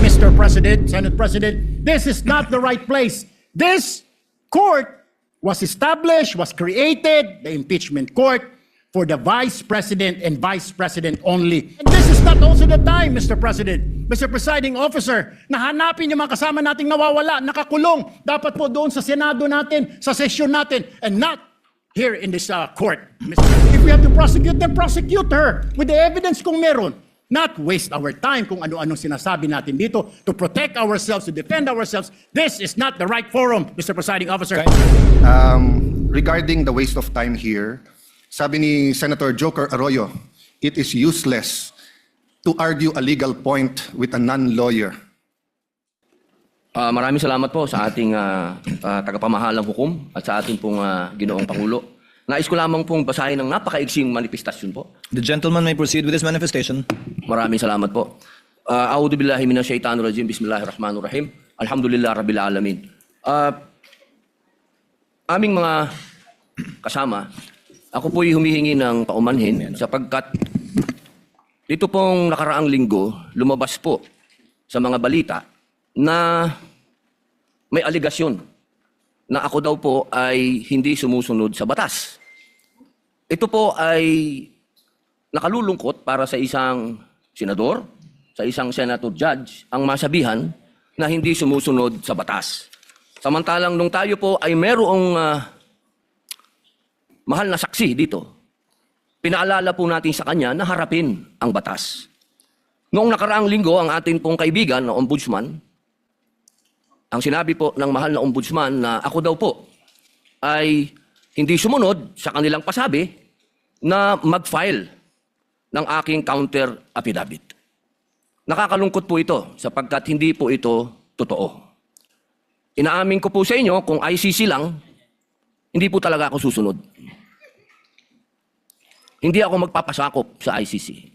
Mr. President, Senate President, this is not the right place. This court was established, was created, the impeachment court, for the Vice President and Vice President only. And this is not also the time, Mr. President, Mr. Presiding Officer, na hanapin yung mga kasama nating nawawala, nakakulong. Dapat po doon sa Senado natin, sa session natin, and not here in this court. If we have to prosecute, then prosecute her with the evidence kung meron. Not waste our time kung ano-anong sinasabi natin dito to protect ourselves, to defend ourselves. This is not the right forum, Mr. Presiding Officer. Regarding the waste of time here, sabi ni Senator Joker Arroyo, it is useless to argue a legal point with a non-lawyer. Maraming salamat po sa ating tagapamahalang hukom at sa ating pong ginoong Pangulo. Nais ko lamang pong basahin ng napakaigsing manifestasyon po. The gentleman may proceed with his manifestation. Maraming salamat po. A'udhu billahi minasyaitanir rajim. Bismillahirrahmanirrahim. Alhamdulillah rabbil alamin. Aming mga kasama, ako po'y humihingi ng paumanhin sapagkat dito pong nakaraang linggo, lumabas po sa mga balita na may aligasyon na ako daw po ay hindi sumusunod sa batas. Ito po ay nakalulungkot para sa isang senador, sa isang senator judge, ang masabihan na hindi sumusunod sa batas. Samantalang nung tayo po ay merong mahal na saksi dito, pinaalala po natin sa kanya na harapin ang batas. Noong nakaraang linggo, ang ating pong kaibigan na ombudsman, ang sinabi po ng mahal na ombudsman na ako daw po ay hindi sumunod sa kanilang pasabi na mag-file ng aking counter affidavit. Nakakalungkot po ito sapagkat hindi po ito totoo. Inaamin ko po sa inyo kung ICC lang, hindi po talaga ako susunod. Hindi ako magpapasakop sa ICC.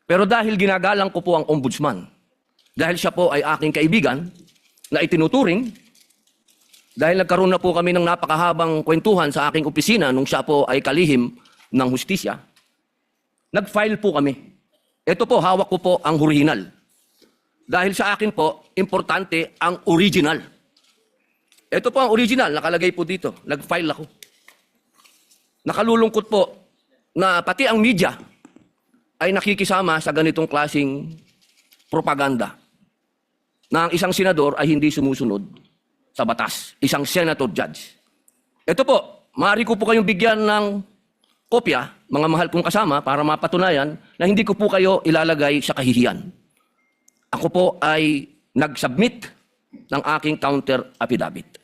Pero dahil ginagalang ko po ang ombudsman, dahil siya po ay aking kaibigan na itinuturing, dahil nagkaroon na po kami ng napakahabang kwentuhan sa aking opisina nung siya po ay kalihim ng hustisya, nag-file po kami. Ito po, hawak ko po ang original. Dahil sa akin po, importante ang original. Ito po ang original, nakalagay po dito. Nag-file ako. Nakalulungkot po na pati ang media ay nakikisama sa ganitong klaseng propaganda na ang isang senador ay hindi sumusunod sa batas. Isang senator judge. Ito po, maaari ko po kayong bigyan ng kopya, mga mahal kong kasama, para mapatunayan na hindi ko po kayo ilalagay sa kahihiyan. Ako po ay nag-submit ng aking counter affidavit.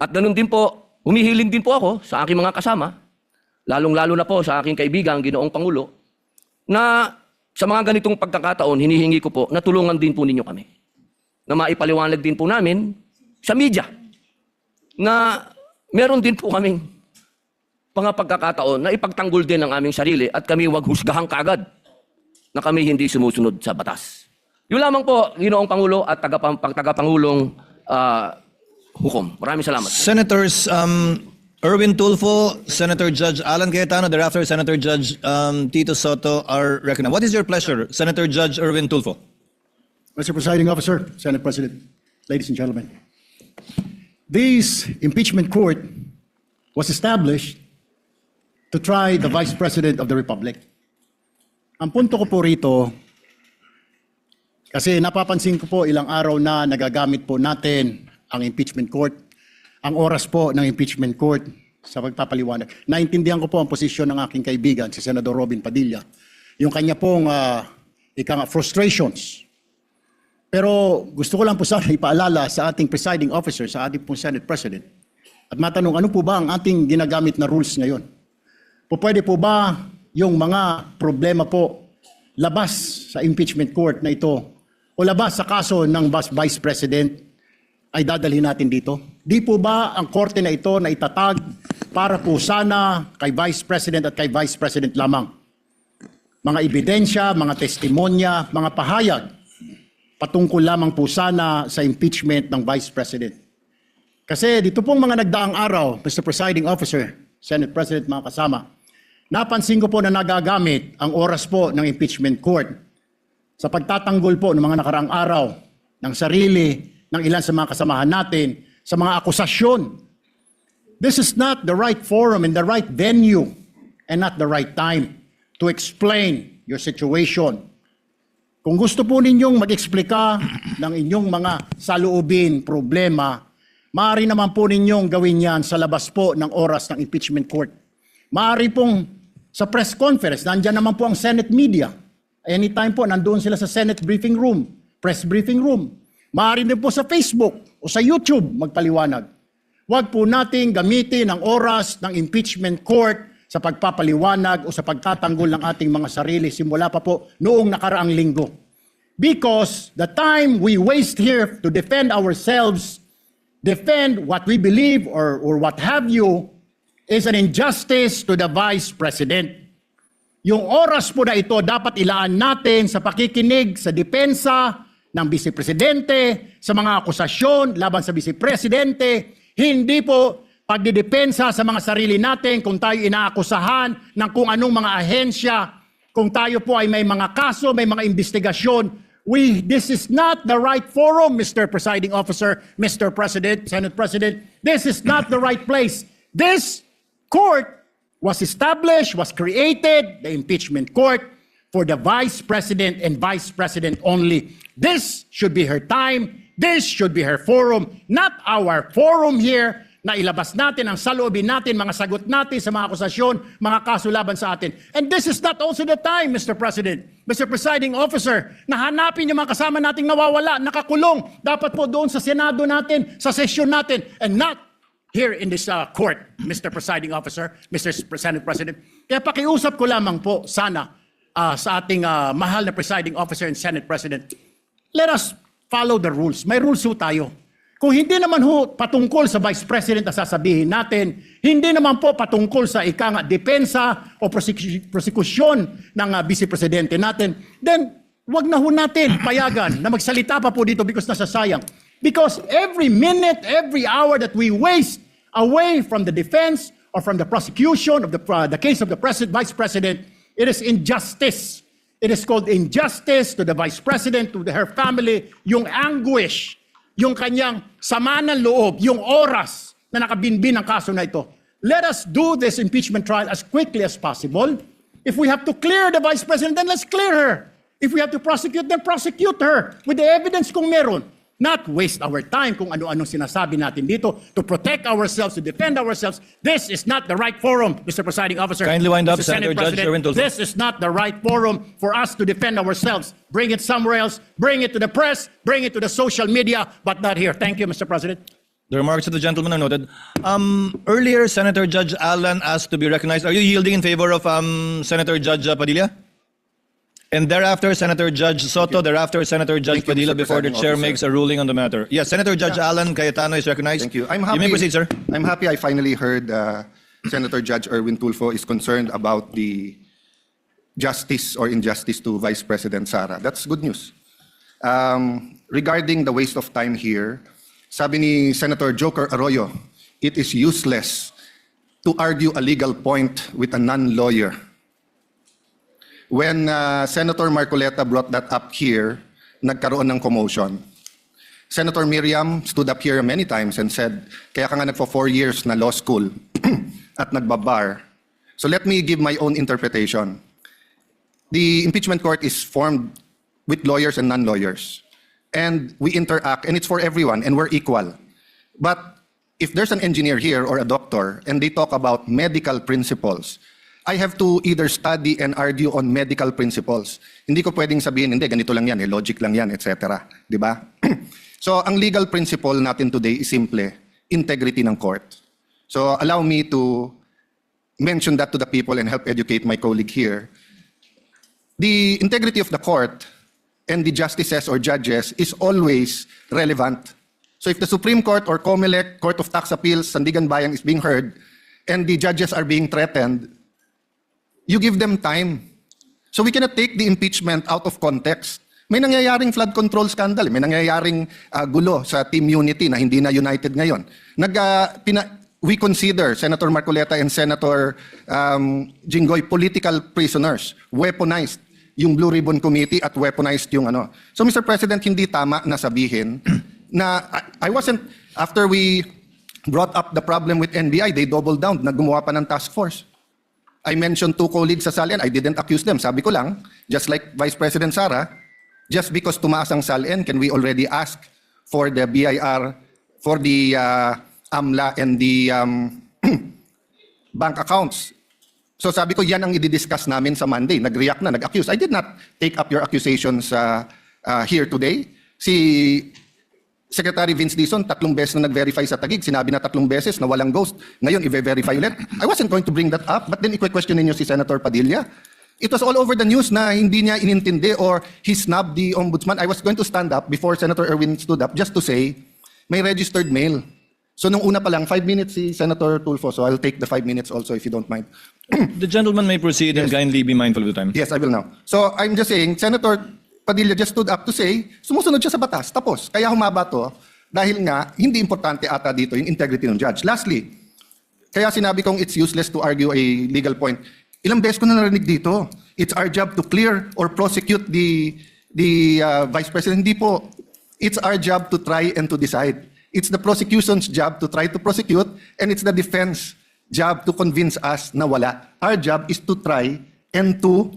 At ganun din po, humihiling din po ako sa aking mga kasama, lalong-lalo na po sa aking kaibigan, Ginoong Pangulo, na sa mga ganitong pagkakataon, hinihingi ko po na tulungan din po ninyo kami. Na maipaliwanag din po namin sa media na meron din po kaming mga pagkakataon na ipagtanggol din ang aming sarili at kami wag husgahan kaagad na kami hindi sumusunod sa batas. Yun lamang po, Ginoong Pangulo at tagapangulong hukom. Maraming salamat. Senators Erwin Tulfo, Senator Judge Alan Cayetano, thereafter Senator Judge Tito Soto are recognized. What is your pleasure, Senator Judge Erwin Tulfo? Mr. Presiding Officer, Senate President, ladies and gentlemen, this impeachment court was established to try the Vice President of the Republic. Ang punto ko po rito, kasi napapansin ko po ilang araw na nagagamit po natin ang impeachment court, ang oras po ng impeachment court sa pagpapaliwanag. Naintindihan ko po ang posisyon ng aking kaibigan, si Senador Robin Padilla, yung kanya pong frustrations. Pero gusto ko lang po sana ipaalala sa ating presiding officer, sa ating pong Senate President, at matanong, ano po ba ang ating ginagamit na rules ngayon? Pwede po ba yung mga problema po labas sa impeachment court na ito o labas sa kaso ng Vice President ay dadalhin natin dito? Di po ba ang korte na ito na itatag para po sana kay Vice President at kay Vice President lamang? Mga ebidensya, mga testimonya, mga pahayag patungkol lamang po sana sa impeachment ng Vice President. Kasi dito pong mga nagdaang araw, Mr. Presiding Officer, Senate President, mga kasama, napansin ko po na nagagamit ang oras po ng impeachment court sa pagtatanggol po ng mga nakaraang araw ng sarili ng ilan sa mga kasamahan natin sa mga akusasyon. This is not the right forum and the right venue and not the right time to explain your situation. Kung gusto po ninyong mag-eksplika ng inyong mga saloobin, problema, maaari naman po ninyong gawin yan sa labas po ng oras ng impeachment court. Maaari pong sa press conference, nandyan naman po ang Senate media. Anytime po, nandoon sila sa Senate briefing room, press briefing room. Maaari din po sa Facebook o sa YouTube magpaliwanag. Huwag po nating gamitin ang oras ng impeachment court sa pagpapaliwanag o sa pagtatanggol ng ating mga sarili simula pa po noong nakaraang linggo. Because the time we waste here to defend ourselves, defend what we believe or what have you, is an injustice to the Vice President. Yung oras po na ito dapat ilaan natin sa pakikinig sa depensa ng Vice Presidente, sa mga akusasyon laban sa Vice Presidente, hindi po pagdidepensa sa mga sarili natin kung tayo inaakusahan ng kung anong mga ahensya, kung tayo po ay may mga kaso, may mga investigasyon. This is not the right forum, Mr. Presiding Officer, Mr. President, Senate President. This is not the right place. This court was established, was created, the impeachment court, for the Vice President and Vice President only. This should be her time. This should be her forum, not our forum here na ilabas natin ang saloobin natin, mga sagot natin sa mga akusasyon, mga kaso laban sa atin. And this is not also the time, Mr. President, Mr. Presiding Officer, na hanapin yung mga kasama nating nawawala, nakakulong, dapat po doon sa Senado natin, sa sesyon natin, and not here in this court, Mr. Presiding Officer, Mr. Senate President. Kaya pakiusap ko lamang po sana sa ating mahal na Presiding Officer and Senate President, let us follow the rules. May rules ho tayo. Kung hindi naman ho patungkol sa Vice President na sasabihin natin, hindi naman po patungkol sa depensa o prosekusyon ng Vice Presidente natin, then wag na ho natin payagan na magsalita pa po dito because nasasayang. Because every minute, every hour that we waste away from the defense or from the prosecution of the case of the Vice President, it is injustice. It is called injustice to the Vice President, to her family, yung anguish, yung kanyang sama ng loob, yung oras na nakabinbin ang kaso na ito. Let us do this impeachment trial as quickly as possible. If we have to clear the Vice President, then let's clear her. If we have to prosecute, then prosecute her with the evidence kung meron. Not waste our time kung ano-anong sinasabi natin dito to protect ourselves, to defend ourselves. This is not the right forum, Mr. Presiding Officer. Kindly wind up, Mr. Senate Senator Judge President. Erwin Tulfo. This is not the right forum for us to defend ourselves. Bring it somewhere else. Bring it to the press. Bring it to the social media, but not here. Thank you, Mr. President. The remarks of the gentleman are noted. Earlier, Senator Judge Alan asked to be recognized. Are you yielding in favor of Senator Judge Padilla? And thereafter, Senator Judge Soto, thereafter, Senator Judge Thank you, Padilla, Mr. before the Presiding chair Officer. makes a ruling on the matter. Yes, Senator Judge Alan Cayetano is recognized. Thank you. I'm happy. You may proceed, sir. I'm happy I finally heard Senator Judge Erwin Tulfo is concerned about the justice or injustice to Vice President Sara. That's good news. Regarding the waste of time here, sabi ni Senator Joker Arroyo, it is useless to argue a legal point with a non-lawyer. When Senator Marcoleta brought that up here, nagkaroon ng commotion. Senator Miriam stood up here many times and said, kaya ka nga nagpo 4 years na law school at nagbabar. So let me give my own interpretation. The impeachment court is formed with lawyers and non-lawyers. And we interact, and it's for everyone, and we're equal. But if there's an engineer here or a doctor, and they talk about medical principles, I have to either study and argue on medical principles. Hindi ko pwedeng sabihin, hindi, ganito lang yan, logic lang yan, etc. Di ba? So, ang legal principle natin today is simple, integrity ng court. So, allow me to mention that to the people and help educate my colleague here. The integrity of the court and the justices or judges is always relevant. So, if the Supreme Court or COMELEC, Court of Tax Appeals, Sandigan Bayan is being heard, and the judges are being threatened, you give them time. So we cannot take the impeachment out of context. May nangyayaring flood control scandal, may nangyayaring gulo sa Team Unity na hindi na united ngayon. We consider Senator Marcoleta and Senator Jinggoy political prisoners, weaponized. yung Blue Ribbon Committee at weaponized yung ano. So Mr. President, hindi tama na sabihin na I wasn't, after we brought up the problem with NBI, they doubled down, gumawa pa ng task force. I mentioned 2 colleagues sa SALN, I didn't accuse them. Sabi ko lang, just like Vice President Sara, just because tumaas ang SALN, can we already ask for the BIR, for the AMLA and the bank accounts? So sabi ko, yan ang i-discuss namin sa Monday. Nag-react na, nag-accuse. I did not take up your accusations here today. Si Secretary Vince Dizon, 3 beses na nag-verify sa Taguig. Sinabi na 3 beses na walang ghost. Ngayon, i-verify ulit. I wasn't going to bring that up, but then i-question ninyo si Senator Padilla. It was all over the news na hindi niya inintindi or he snubbed the ombudsman. I was going to stand up before Senator Erwin stood up just to say, may registered mail. So nung una pa lang, 5 minutes si Senator Tulfo. So I'll take the 5 minutes also if you don't mind. The gentleman may proceed and kindly be mindful of the time. Yes, I will now. So I'm just saying, Senator Padilla just stood up to say, sumusunod siya sa batas. Tapos, kaya humaba to dahil nga hindi importante ata dito yung integrity ng judge. Lastly, kaya sinabi kong it's useless to argue a legal point. Ilang beses ko na narinig dito. It's our job to clear or prosecute the Vice President. Hindi po. It's our job to try and to decide. It's the prosecution's job to try to prosecute, and it's the defense job to convince us na wala. Our job is to try and to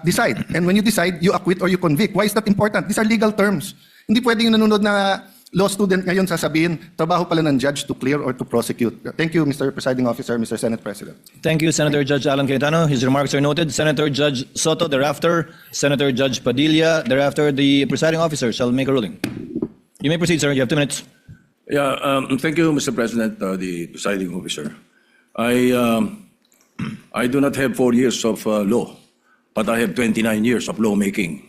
decide. And when you decide, you acquit or you convict. Why is that important? These are legal terms. Hindi pwedeng yung nanonood na law student ngayon sasabihin, trabaho pala ng judge to clear or to prosecute. Thank you, Mr. Presiding Officer, Mr. Senate President. Thank you, Senator Judge Alan Cayetano. His remarks are noted. Senator Judge Soto, thereafter, Senator Judge Padilla, thereafter, the presiding officer shall make a ruling. You may proceed, sir. You have 2 minutes. Yeah, thank you, Mr. President, the presiding officer. I do not have 4 years of law, but I have 29 years of lawmaking.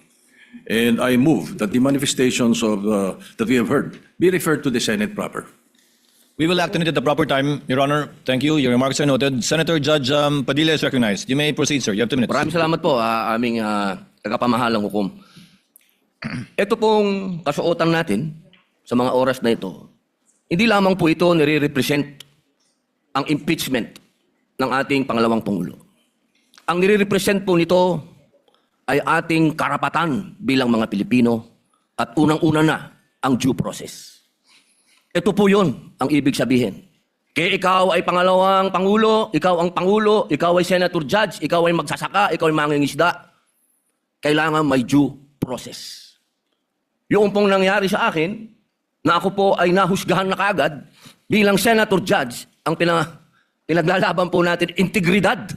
And I move that the manifestations of that we have heard be referred to the Senate proper. We will act on it at the proper time, Your Honor. Thank you. Your remarks are noted. Senator Judge Padilla is recognized. You may proceed, sir. You have 2 minutes. Maraming salamat po, aming tagapamahalang hukom. Ito pong kasuotan natin sa mga oras na ito, hindi lamang po ito nire-represent ang impeachment ng ating pangalawang Pangulo. Ang nire-represent po nito ay ating karapatan bilang mga Pilipino at unang-una na ang due process. Ito po yun ang ibig sabihin. Kaya ikaw ay pangalawang Pangulo, ikaw ang Pangulo, ikaw ay Senator Judge, ikaw ay magsasaka, ikaw ay mangingisda, kailangan may due process. Yung pong nangyari sa akin, na ako po ay nahusgahan na kaagad bilang Senator Judge, ang pinaglalaban po natin, integridad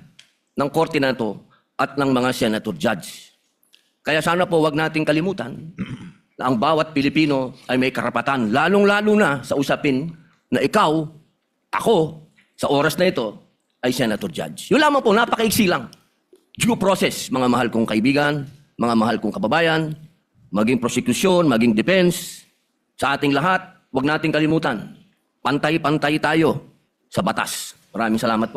ng korte na ito at ng mga Senator Judge. Kaya sana po wag nating kalimutan na ang bawat Pilipino ay may karapatan, lalong-lalo na sa usapin na ikaw, ako, sa oras na ito, ay Senator Judge. Yun lamang po, napakaiksi lang. Due process, mga mahal kong kaibigan, mga mahal kong kababayan, maging prosecution, maging defense, sa ating lahat, huwag nating kalimutan, pantay-pantay tayo sa batas. Maraming salamat po.